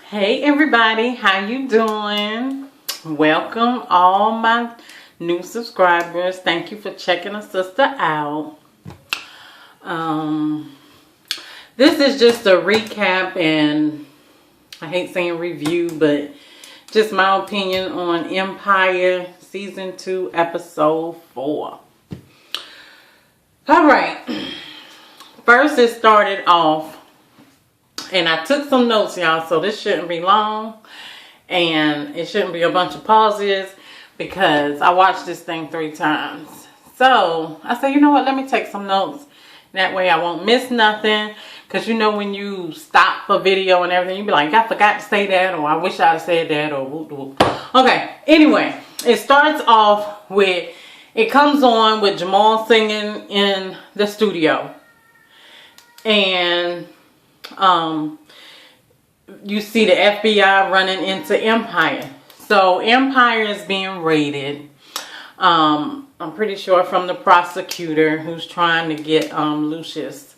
Hey everybody, how you doing? Welcome all my new subscribers. Thank you for checking a sister out. This is just a recap, and I hate saying review, but just my opinion on Empire Season 2 Episode 4. Alright, first it started off, and I took some notes, y'all, so this shouldn't be long. And it shouldn't be a bunch of pauses because I watched this thing 3 times. So I said, you know what? Let me take some notes. That way I won't miss nothing. Because you know when you stop a video and everything, you be like, I forgot to say that. Or I wish I'd have said that. Or whoop, whoop. Okay. Anyway, it starts off with, it comes on with Jamal singing in the studio. And you see the FBI running into Empire. So Empire is being raided. I'm pretty sure from the prosecutor who's trying to get Lucius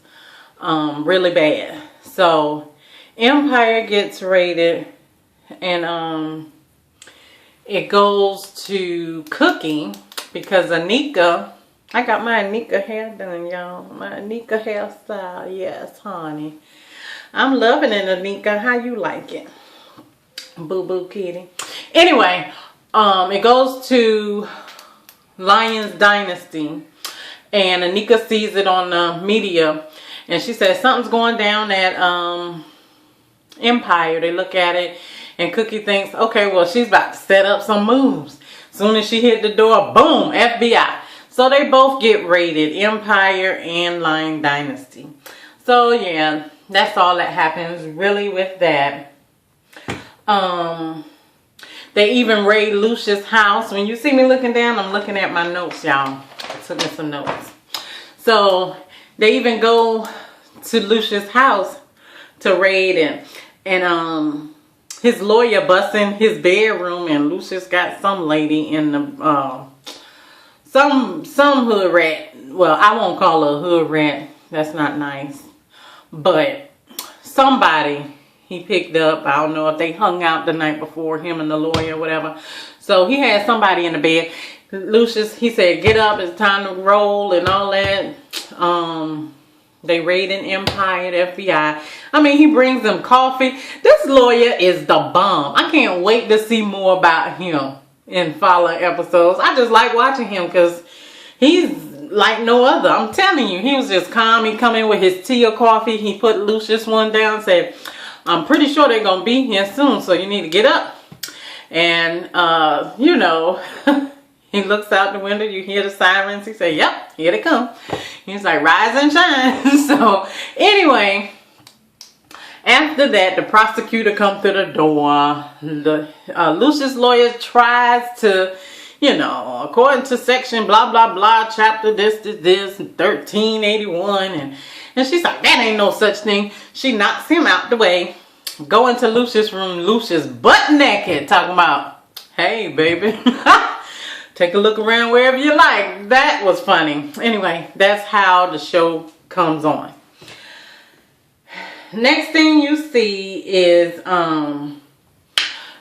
really bad. So Empire gets raided, and it goes to Cookie because Anika, I got my Anika hair done, y'all. My Anika hairstyle, yes, honey. I'm loving it, Anika. How you like it? Boo boo kitty. Anyway, it goes to Lyons Dynasty, and Anika sees it on the media, and she says something's going down at Empire. They look at it, and Cookie thinks, okay, well, she's about to set up some moves. Soon as she hit the door, boom, FBI. So they both get raided, Empire and Lyons Dynasty. So yeah, that's all that happens really with that. They even raid Lucius' house. When you see me looking down, I'm looking at my notes, y'all. I took me some notes. So they even go to Lucius' house to raid it. And his lawyer busts in his bedroom, and Lucius got some lady in the some hood rat. Well, I won't call her a hood rat. That's not nice. But somebody he picked up. I don't know if they hung out the night before, him and the lawyer or whatever. So he had somebody in the bed. Lucius, he said, get up, it's time to roll and all that. They raided Empire, the FBI. I mean, he brings them coffee. This lawyer is the bomb. I can't wait to see more about him in following episodes. I just like watching him because he's like no other. I'm telling you, he was just calm. He come in with his tea or coffee. He put Lucius one down, said, I'm pretty sure they're going to be here soon, so you need to get up. And, you know, he looks out the window. You hear the sirens. He said, yep, here they come. He's like, rise and shine. So, anyway, after that, the prosecutor comes to the door. Lucius' lawyer tries to, you know, according to section blah, blah, blah, chapter this, 1381. And she's like, that ain't no such thing. She knocks him out the way. Go into Lucius' room. Lucius butt naked. Talking about, hey, baby. Take a look around wherever you like. That was funny. Anyway, that's how the show comes on. Next thing you see is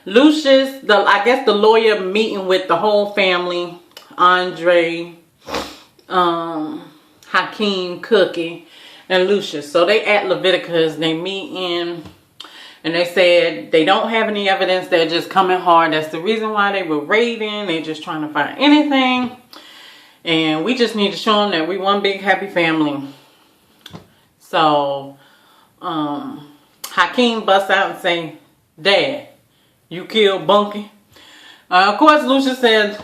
Lucius, I guess the lawyer meeting with the whole family. Andre, Hakeem, Cookie, and Lucius. So they at Leviticus. They meet in, and they said they don't have any evidence. They're just coming hard. That's the reason why they were raiding. They're just trying to find anything. And we just need to show them that we one big happy family. So Hakeem busts out and say, Dad, you killed Bunky? Of course, Lucius said,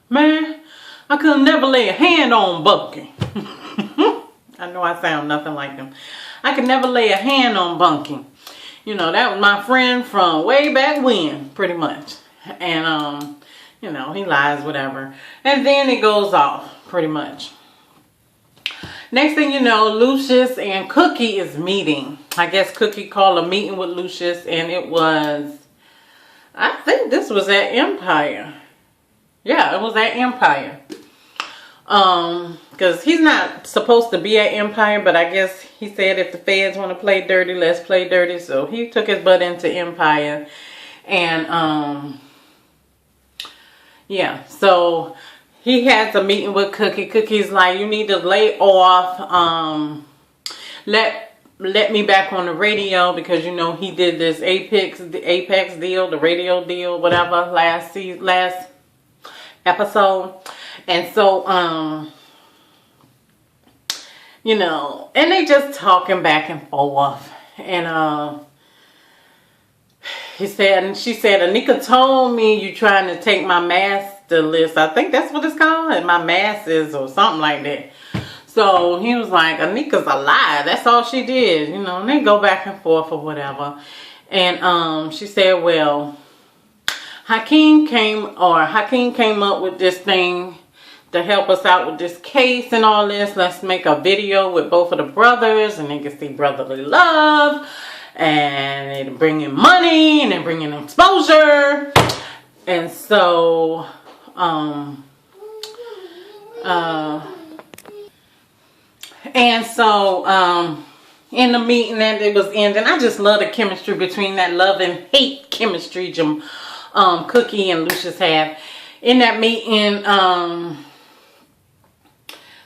man, I could never lay a hand on Bunky. I know I sound nothing like him. I could never lay a hand on Bunky. You know, that was my friend from way back when, pretty much. And, you know, he lies, whatever. And then it goes off, pretty much. Next thing you know, Lucius and Cookie is meeting. I guess Cookie called a meeting with Lucius, and it was, I think this was at Empire. Yeah, it was at Empire. Because he's not supposed to be at Empire, but I guess he said if the feds want to play dirty, let's play dirty. So he took his butt into Empire. And, yeah, so he has a meeting with Cookie. Cookie's like, you need to lay off, let me back on the radio, because you know he did this Apex deal, the radio deal, whatever, last episode. And so you know, and they just talking back and forth. And she said, Anika told me you trying to take my master list. I think that's what it's called, my masters or something like that. So he was like, Anika's a lie. That's all she did. You know, and they go back and forth or whatever. And she said, well, Hakeem came up with this thing to help us out with this case and all this. Let's make a video with both of the brothers, and they can see brotherly love. And they bring in money, and they bring in exposure. And so, in the meeting that it was ending, I just love the chemistry between that love and hate chemistry Cookie and Lucius have. In that meeting,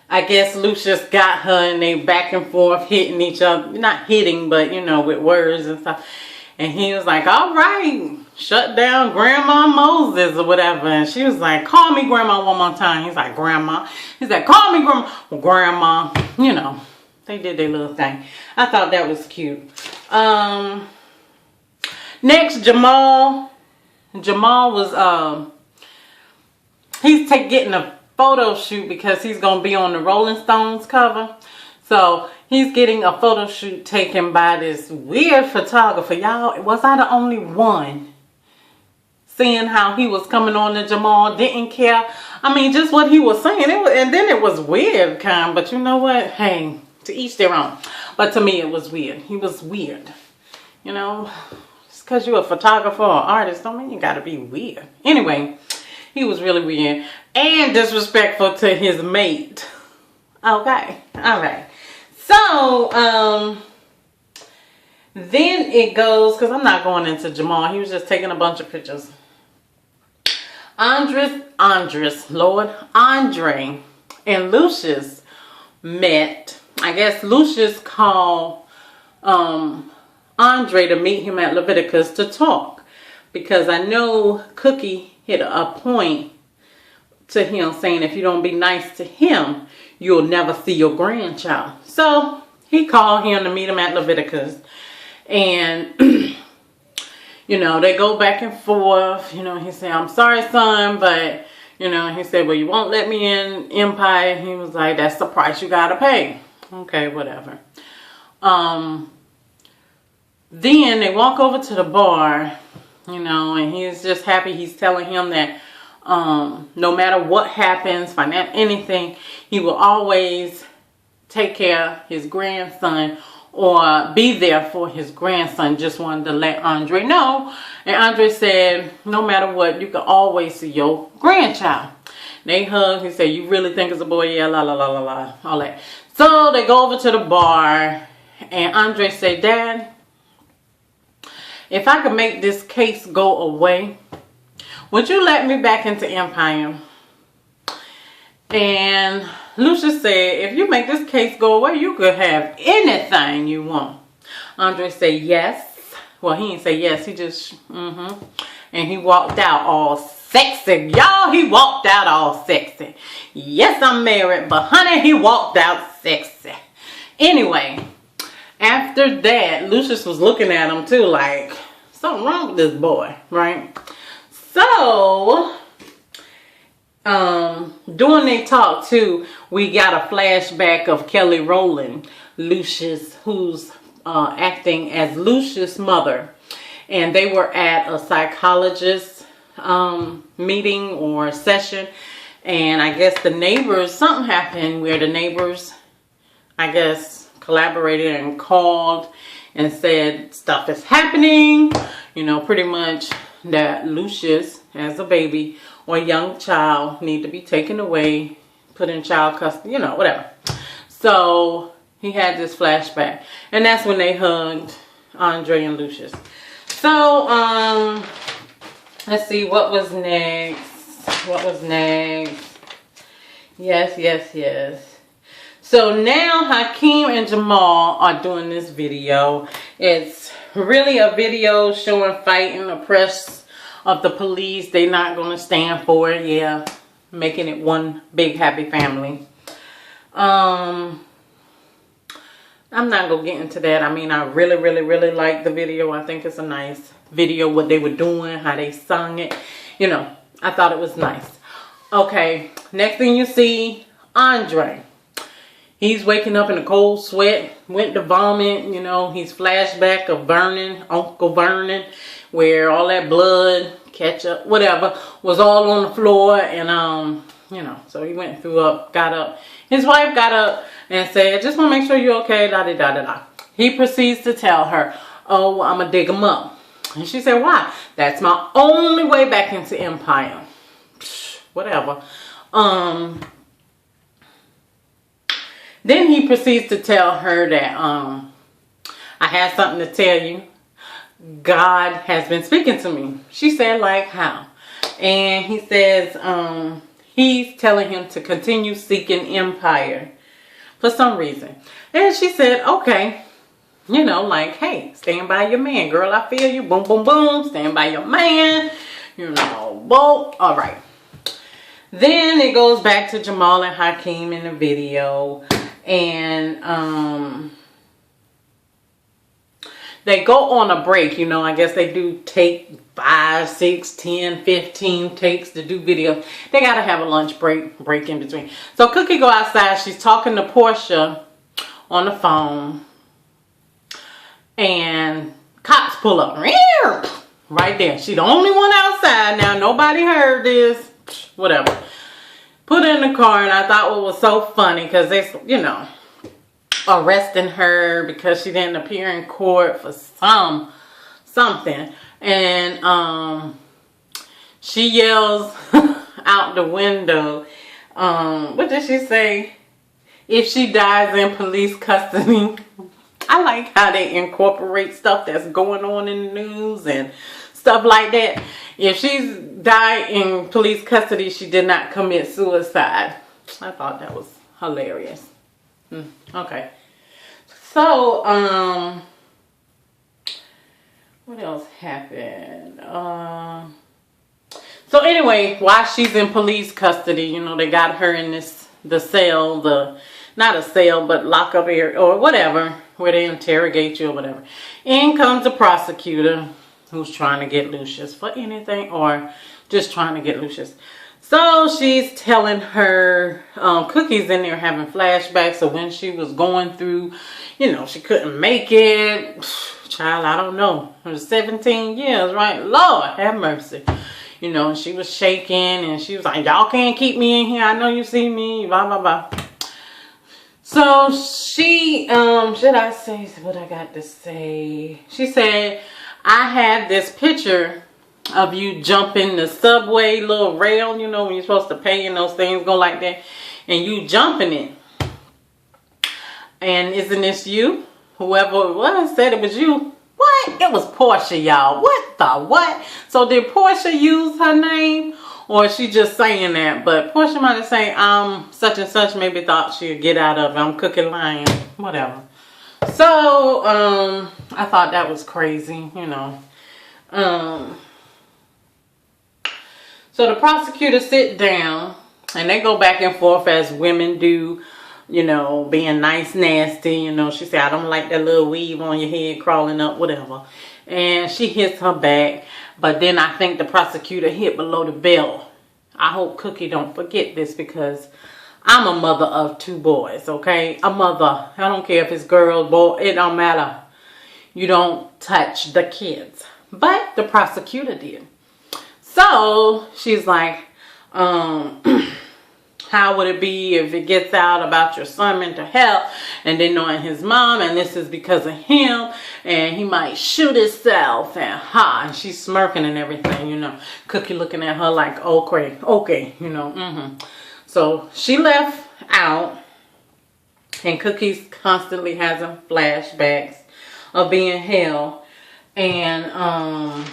I guess Lucius got her and they back and forth hitting each other. Not hitting, but you know, with words and stuff. And he was like, all right, shut down Grandma Moses or whatever. And she was like, call me Grandma one more time. He's like, Grandma. He's like, call me Grandma. Well, Grandma, you know, they did their little thing. I thought that was cute. Next, Jamal. Jamal was, he's getting a photo shoot because he's going to be on the Rolling Stones cover. So he's getting a photo shoot taken by this weird photographer. Y'all, was I the only one seeing how he was coming on to Jamal? Didn't care. I mean, just what he was saying. And then it was weird, kind of. But you know what? Hey, to each their own. But to me, it was weird. He was weird. You know, just because you're a photographer or artist don't mean you got to be weird. Anyway, he was really weird and disrespectful to his mate. Okay. All right. So, then it goes, because I'm not going into Jamal. He was just taking a bunch of pictures. Andre and Lucius met. I guess Lucius called Andre to meet him at Leviticus to talk. Because I know Cookie hit a point to him saying if you don't be nice to him, you'll never see your grandchild. So he called him to meet him at Leviticus. And, you know, they go back and forth. You know, he said, I'm sorry, son, but, you know, he said, well, you won't let me in Empire. He was like, that's the price you got to pay. Okay, whatever. Then they walk over to the bar, you know, and he's just happy. He's telling him that no matter what happens, anything, he will always take care of his grandson or be there for his grandson. Just wanted to let Andre know. And Andre said, no matter what, you can always see your grandchild. They hug. He said, you really think it's a boy? Yeah, la, la, la, la, la, all that. So they go over to the bar. And Andre said, Dad, if I could make this case go away, would you let me back into Empire? And Lucius said, if you make this case go away, you could have anything you want. Andre said, yes. Well, he didn't say yes. He just, And he walked out all sexy. Y'all, he walked out all sexy. Yes, I'm married, but honey, he walked out sexy. Anyway, after that, Lucius was looking at him too like, something wrong with this boy, right? So, during they talk too, we got a flashback of Kelly Rowland, Lucius, who's acting as Lucius' mother. And they were at a psychologist meeting or session. And I guess the neighbors, something happened where the neighbors, I guess, collaborated and called and said stuff is happening. You know, pretty much that Lucius, as a baby or a young child, need to be taken away put in child custody, you know, whatever. So he had this flashback, and that's when they hugged, Andre and Lucius. So let's see, what was next? Yes. So now Hakeem and Jamal are doing this video. It's really a video showing fighting the press of the police. They're not going to stand for it. Yeah, making it one big happy family. I'm not going to get into that. I mean, I really like the video. I think it's a nice video, what they were doing, how they sung it. You know, I thought it was nice. Okay, next thing you see, Andre. He's waking up in a cold sweat, went to vomit, you know, he's flashback of Vernon, Uncle Vernon, where all that blood, ketchup, whatever, was all on the floor, and, you know, so he went threw up, got up. His wife got up and said, just want to make sure you're okay, da-da-da-da-da. He proceeds to tell her, oh, I'm going to dig him up. And she said, why? That's my only way back into Empire. Psh, whatever. Then he proceeds to tell her that I have something to tell you. God has been speaking to me. She said, like how? And he says he's telling him to continue seeking Empire for some reason. And she said, okay. You know, like, hey, stand by your man. Girl, I feel you. Boom, boom, boom. Stand by your man. You know, boom. All right. Then it goes back to Jamal and Hakeem in the video. And they go on a break, you know. I guess they do take 5, 6, 10, 15 takes to do videos. They got to have a lunch break in between. So Cookie go outside. She's talking to Portia on the phone. And cops pull up. Right there. She the only one outside now. Nobody heard this. Whatever. Put her in the car, and I thought what was so funny because they, you know, arresting her because she didn't appear in court for something. And she yells out the window. What did she say? If she dies in police custody. I like how they incorporate stuff that's going on in the news and stuff like that. If she's died in police custody, she did not commit suicide. I thought that was hilarious. Okay. So, what else happened? So anyway, while she's in police custody, you know, they got her in the cell, not a cell, but lockup area or whatever, where they interrogate you or whatever. In comes the prosecutor who's trying to get Lucius for anything or just trying to get Lucius. So she's telling her, Cookie's in there having flashbacks of when she was going through, you know, she couldn't make it. Child, I don't know. It was 17 years, right? Lord, have mercy. You know, she was shaking and she was like, y'all can't keep me in here. I know you see me, blah, blah, blah. So she, should I say what I got to say? She said, I had this picture of you jumping the subway little rail, you know, when you're supposed to pay and those things go like that. And you jumping it. And isn't this you? Whoever it was said it was you. What? It was Portia, y'all. What the what? So did Portia use her name? Or is she just saying that? But Portia might have said, such and such, maybe thought she'd get out of it. I'm cooking lying. Whatever. So, I thought that was crazy, you know. So the prosecutor sit down and they go back and forth as women do, you know, being nice, nasty. You know, she said, I don't like that little weave on your head crawling up, whatever. And she hits her back. But then I think the prosecutor hit below the belt. I hope Cookie don't forget this because I'm a mother of 2 boys, okay? A mother. I don't care if it's girl, boy. It don't matter. You don't touch the kids. But the prosecutor did. So she's like, how would it be if it gets out about your son mental health and then knowing his mom and this is because of him and he might shoot himself and she's smirking and everything, you know. Cookie looking at her like, okay, you know, So she left out, and Cookie's constantly having flashbacks of being held. And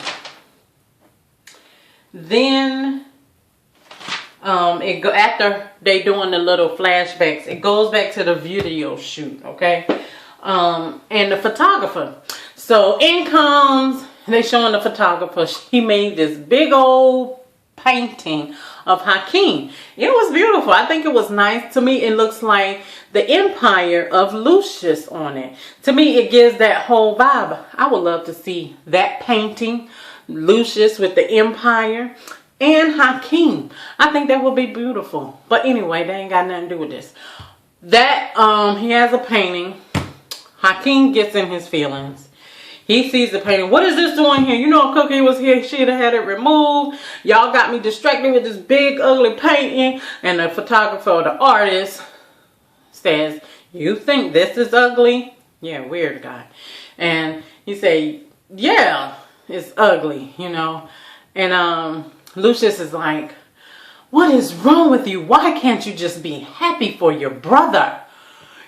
then after they doing the little flashbacks, it goes back to the video shoot, okay? And the photographer. So in comes, they showing the photographer. He made this big old painting of Hakeem. It was beautiful. I think it was nice. To me, it looks like the empire of Lucius on it. To me, it gives that whole vibe. I would love to see that painting, Lucius with the empire and Hakeem. I think that would be beautiful. But anyway, they ain't got nothing to do with this. That he has a painting. Hakeem gets in his feelings. He sees the painting. What is this doing here? You know, if Cookie was here, she'd have had it removed. Y'all got me distracted with this big, ugly painting. And the photographer or the artist says, you think this is ugly? Yeah, weird guy. And he said, yeah, it's ugly, you know. And Lucius is like, what is wrong with you? Why can't you just be happy for your brother?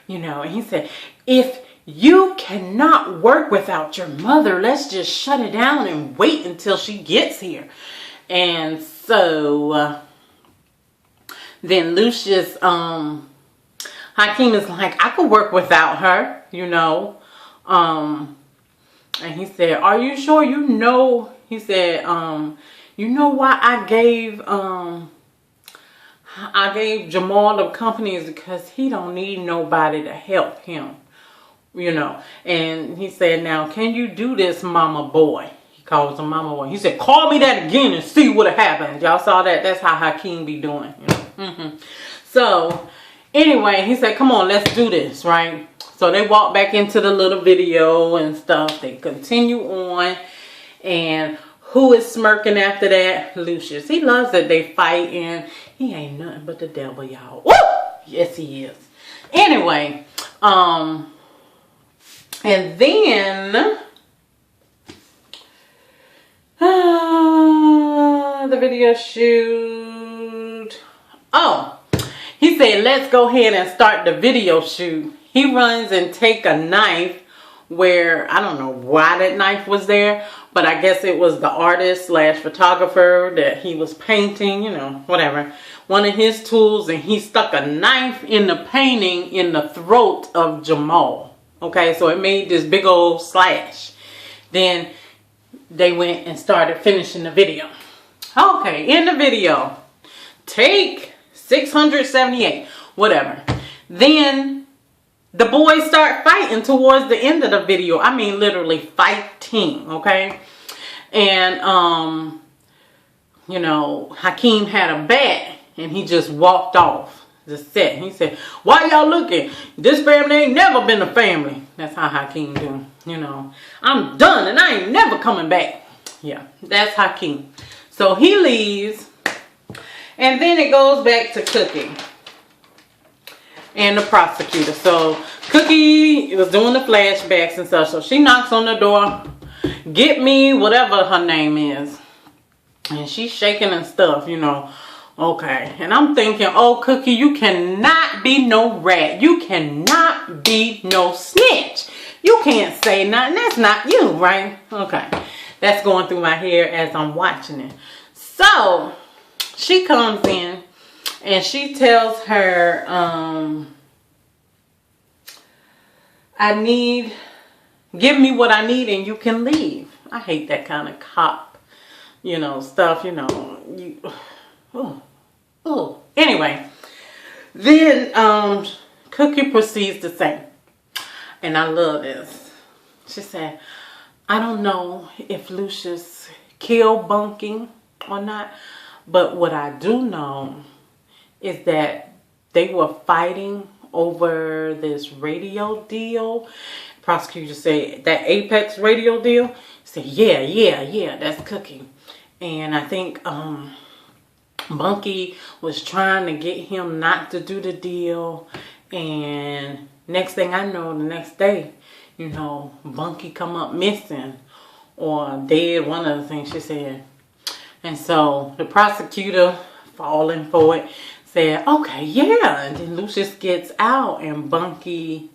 You know, and he said, if you cannot work without your mother, let's just shut it down and wait until she gets here. And so then Lucius, Hakeem is like, I could work without her, you know. And he said, are you sure? You know, he said, you know why I gave Jamal the company is because he don't need nobody to help him. You know, and he said, now, can you do this, mama boy? He calls him mama boy. He said, call me that again and see what happens. Y'all saw that? That's how Hakeem be doing. You know? So, anyway, he said, come on, let's do this, right? So, they walk back into the little video and stuff. They continue on. And who is smirking after that? Lucius. He loves that they fight, and he ain't nothing but the devil, y'all. Woo! Yes, he is. Anyway, and then the video shoot. Oh, he said, let's go ahead and start the video shoot. He runs and take a knife where, I don't know why that knife was there, but I guess it was the artist / photographer that he was painting, you know, whatever. One of his tools, and he stuck a knife in the painting in the throat of Jamal. Okay, so it made this big old slash. Then they went and started finishing the video. Okay, in the video, take 678, whatever. Then the boys start fighting towards the end of the video. I mean, literally fighting, okay? And, you know, Hakeem had a bat, and he just walked off the set. He said, why y'all looking? This family ain't never been a family. That's how Hakeem do, you know. I'm done, and I ain't never coming back. Yeah, that's Hakeem. So he leaves, and then it goes back to Cookie and the prosecutor. So Cookie was doing the flashbacks and stuff. So she knocks on the door. Get me whatever her name is. And she's shaking and stuff, you know. Okay. And I'm thinking, oh, Cookie, you cannot be no rat. You cannot be no snitch. You can't say nothing. That's not you, right? Okay. That's going through my head as I'm watching it. So she comes in and she tells her, give me what I need and you can leave. I hate that kind of cop, you know, stuff, you know. Anyway, then Cookie proceeds to say, and I love this. She said, I don't know if Lucius killed Bunky or not, but what I do know is that they were fighting over this radio deal. Prosecutor said, that Apex radio deal? He said, yeah, that's Cookie. And I think Bunky was trying to get him not to do the deal. And next thing I know, the next day, you know, Bunky come up missing or dead, one of the things she said. And so the prosecutor falling for it, said, okay, yeah. And then Lucius gets out and Bunky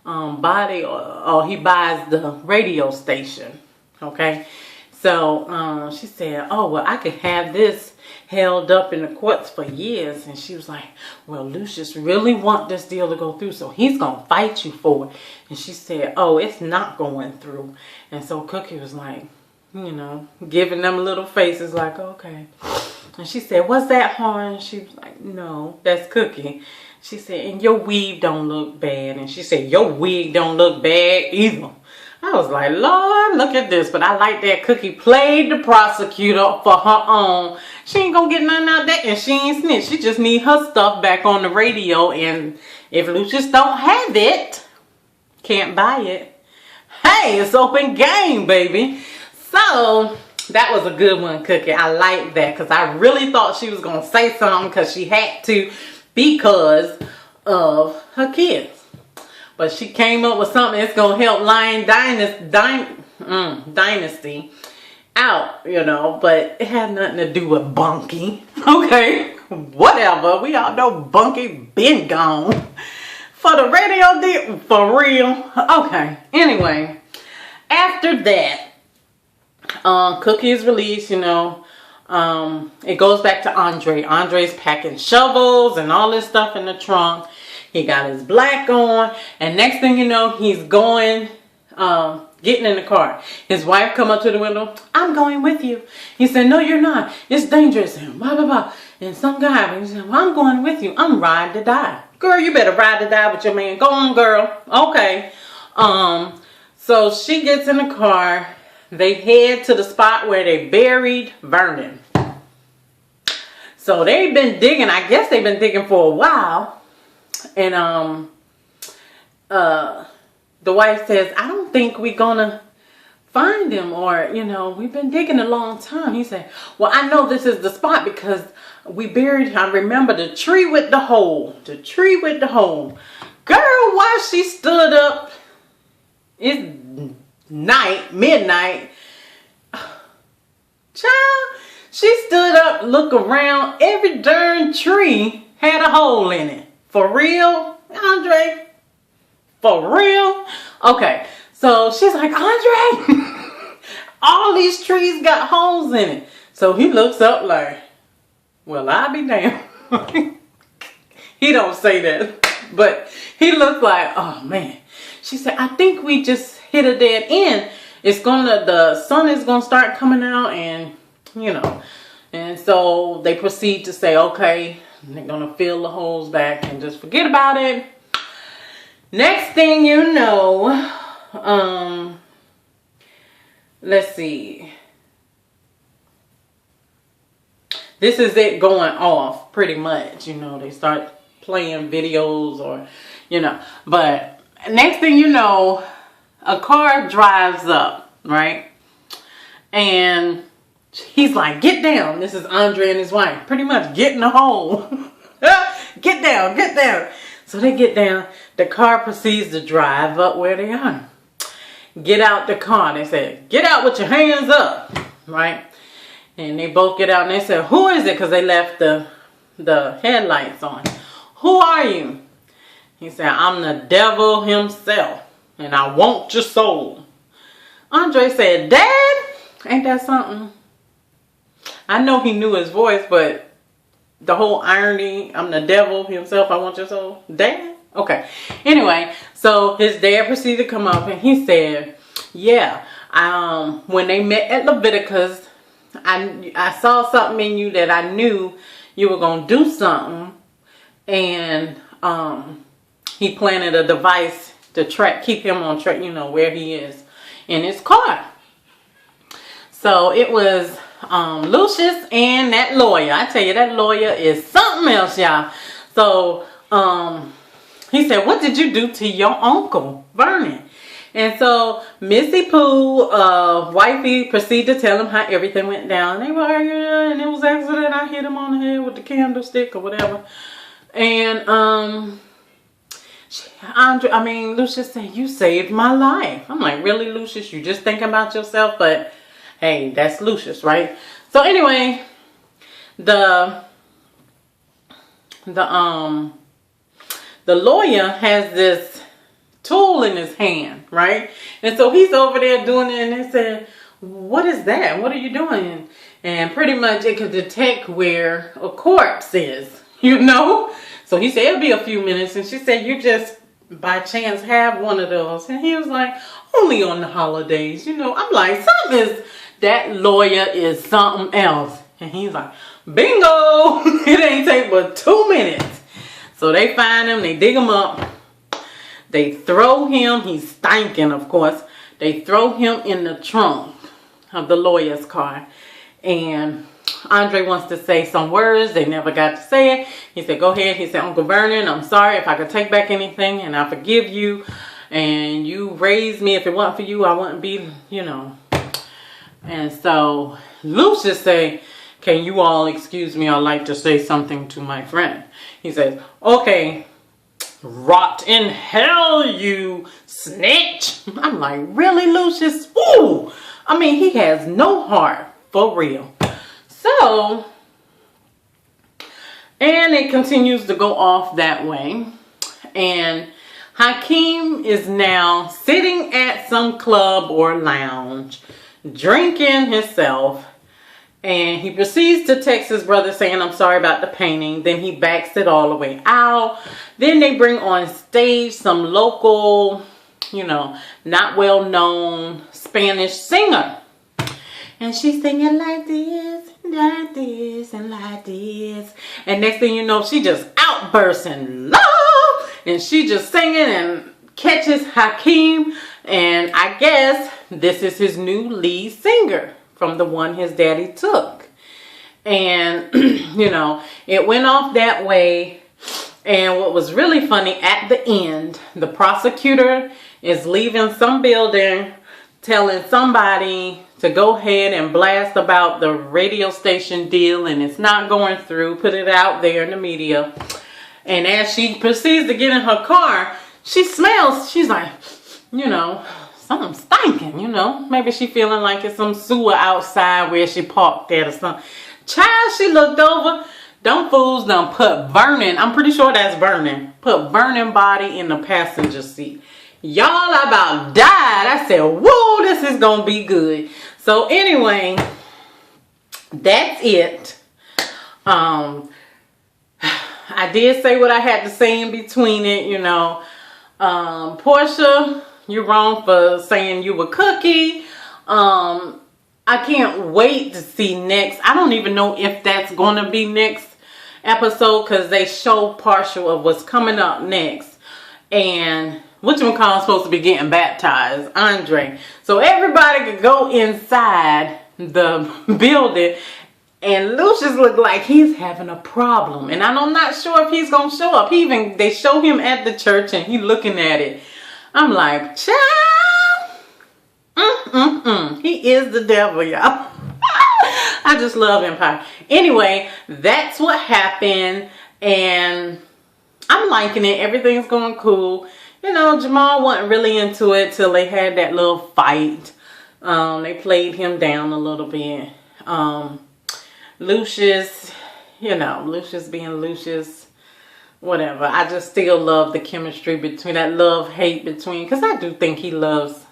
body, or he buys the radio station. Okay. So she said, oh, well, I could have this held up in the courts for years. And she was like, well, Lucius really want this deal to go through, so he's going to fight you for it. And she said, oh, it's not going through. And so Cookie was like, you know, giving them little faces like, okay. And she said, what's that, Horn? She was like, no, that's Cookie. She said, and your weave don't look bad. And she said, your wig don't look bad either. I was like, Lord, look at this. But I like that Cookie played the prosecutor for her own. She ain't gonna get nothing out of that, and she ain't snitch. She just need her stuff back on the radio. And if Lucius don't have it, can't buy it. Hey, it's open game, baby. So that was a good one, Cookie. I like that because I really thought she was gonna say something because she had to, because of her kids. But she came up with something that's going to help Lion Dynasty out, you know. But it had nothing to do with Bunky. Okay, whatever. We all know Bunky been gone. For the radio deal, for real. Okay, anyway. After that, Cookie is released, you know. It goes back to Andre. Andre's packing shovels and all this stuff in the trunk. He got his black on, and next thing you know, he's going, getting in the car. His wife come up to the window. I'm going with you. He said, no, you're not. It's dangerous. And blah, blah, blah. And some guy, he said, well, I'm going with you. I'm ride to die. Girl, you better ride to die with your man. Go on, girl. Okay. So she gets in the car. They head to the spot where they buried Vernon. So they've been digging. I guess they've been digging for a while. And the wife says, I don't think we're gonna find him, or, you know, we've been digging a long time. He said, well, I know this is the spot because we buried, I remember the tree with the hole. The tree with the hole. Girl, why she stood up, it's midnight. Child, she stood up, look around, every darn tree had a hole in it. For real, Andre? For real? Okay, so she's like, Andre, all these trees got holes in it. So he looks up like, well, I'll be damned. He don't say that, but he looks like, oh man. She said, I think we just hit a dead end. The sun is gonna start coming out, and you know. And so they proceed to say, okay, they're gonna fill the holes back and just forget about it. Next thing you know, let's see. This is it going off pretty much. You know, they start playing videos, or, you know. But next thing you know, a car drives up, right? And he's like, get down. This is Andre and his wife. Pretty much, get in the hole. Get down, get down. So they get down. The car proceeds to drive up where they are. Get out the car. They said, get out with your hands up. Right? And they both get out and they said, who is it? Because they left the headlights on. Who are you? He said, I'm the devil himself. And I want your soul. Andre said, Dad? Ain't that something? I know he knew his voice, but the whole irony, I'm the devil himself, I want your soul. Dad? Okay. Anyway, so his dad proceeded to come up and he said, yeah, when they met at Leviticus, I saw something in you that I knew you were going to do something. And he planted a device to keep him on track, you know, where he is in his car. So it was Lucius and that lawyer. I tell you, that lawyer is something else, y'all. So he said, what did you do to your uncle, Vernon? And so Missy Pooh, wifey, proceeded to tell him how everything went down. They were arguing, and it was an accident. I hit him on the head with the candlestick or whatever. And Lucius said, you saved my life. I'm like, really, Lucius? You just thinking about yourself? But hey, that's Lucius, right? So anyway, the the lawyer has this tool in his hand, right? And so he's over there doing it, and they said, what is that? What are you doing? And pretty much it could detect where a corpse is, you know? So he said, it'll be a few minutes. And she said, you just by chance have one of those? And he was like, only on the holidays, you know? I'm like, that lawyer is something else. And he's like, bingo! It ain't take but 2 minutes. So they find him, they dig him up, they throw him, he's stinking of course, they throw him in the trunk of the lawyer's car. And Andre wants to say some words, they never got to say it. He said, go ahead. He said, Uncle Vernon, I'm sorry if I could take back anything, and I forgive you. And you raised me. If it wasn't for you, I wouldn't be, you know. And so Lucius say, can you all excuse me? I'd like to say something to my friend. He says, okay, rot in hell, you snitch. I'm like, really, Lucius? Ooh. I mean, he has no heart, for real. So, and it continues to go off that way. And Hakeem is now sitting at some club or lounge, drinking himself. And he proceeds to text his brother saying, I'm sorry about the painting. Then he backs it all the way out. Then they bring on stage some local, you know, not well known Spanish singer. And she's singing like this, like this, and like this. And next thing you know, she just outbursts in love. And she just singing and catches Hakeem. And I guess this is his new lead singer from the one his daddy took. And, you know, it went off that way. And what was really funny, at the end, the prosecutor is leaving some building, telling somebody to go ahead and blast about the radio station deal, and it's not going through, put it out there in the media. And as she proceeds to get in her car, she smells, she's like, you know, something stinking, you know. Maybe she feeling like it's some sewer outside where she parked at or something. Child, she looked over. Them fools done put Vernon, I'm pretty sure that's Vernon, put Vernon body in the passenger seat. Y'all about died. I said, whoa, this is going to be good. So anyway, that's it. I did say what I had to say in between it, you know. Portia, you're wrong for saying you were Cookie. I can't wait to see next. I don't even know if that's going to be next episode, because they show partial of what's coming up next. And whatchamacallit's supposed to be getting baptized, Andre. So everybody could go inside the building, and Lucius looked like he's having a problem. And I'm not sure if he's going to show up. They show him at the church, and he looking at it. I'm like, child. He is the devil, y'all. I just love Empire. Anyway, that's what happened, and I'm liking it. Everything's going cool. You know, Jamal wasn't really into it till they had that little fight. They played him down a little bit. Lucius, you know, Lucius being Lucius, whatever. I just still love the chemistry between, that love-hate between, because I do think he loves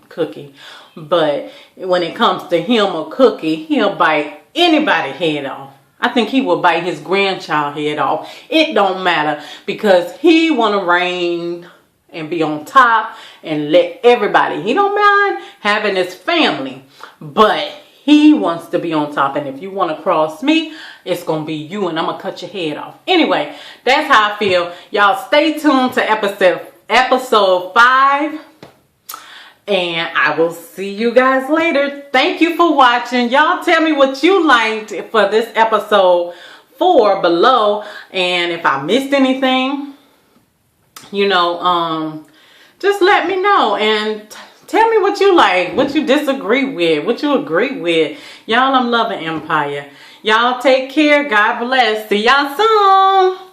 Cookie. But when it comes to him or Cookie, he'll bite anybody's head off. I think he will bite his grandchild head off. It don't matter, because he want to reign and be on top and let everybody. He don't mind having his family, but he wants to be on top. And if you want to cross me, it's going to be you, and I'm going to cut your head off. Anyway, that's how I feel. Y'all stay tuned to episode 5. And I will see you guys later. Thank you for watching. Y'all tell me what you liked for this episode 4 below. And if I missed anything, you know, just let me know. And tell me what you like, what you disagree with, what you agree with. Y'all, I'm loving Empire. Y'all take care. God bless. See y'all soon.